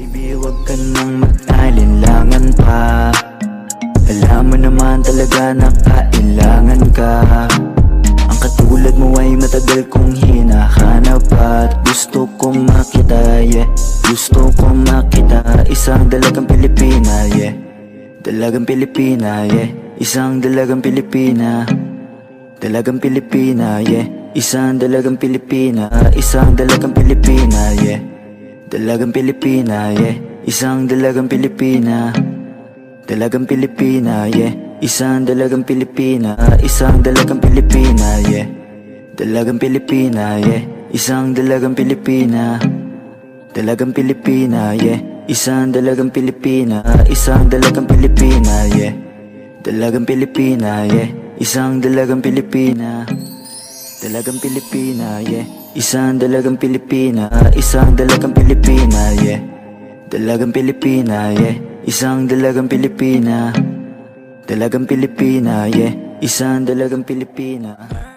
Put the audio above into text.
Baby, huwag ka nang mag-alinlangan pa. Alam mo naman talaga na kailangan ka. Ang katulad mo ay matagal kong hinahanap at gusto kong makita, yeah. Gusto kong makita isang dalagang Pilipina, yeah. Dalagang Pilipina, yeah. Isang dalagang Pilipina. Dalagang Pilipina, yeah. Isang dalagang Pilipina. Isang dalagang Pilipina, yeah. Dalagang Pilipina, yeah. Isang dalagang Pilipina. Dalagang Pilipina, yeah. Isang dalagang Pilipina. Isang dalagang Pilipina, yeah. Dalagang Pilipina, yeah. Isang dalagang Pilipina. Dalagang Pilipina, yeah. Isang dalagang Pilipina. Isang dalagang Pilipina, yeah. Dalagang Pilipina, yeah. Isang dalagang Pilipina. Dalagang Pilipina, yeah. Isang dalagang Pilipina. Isang dalagang Pilipina, yeah. Dalagang Pilipina, yeah. Isang dalagang Pilipina. Dalagang Pilipina, yeah. Isang dalagang Pilipina.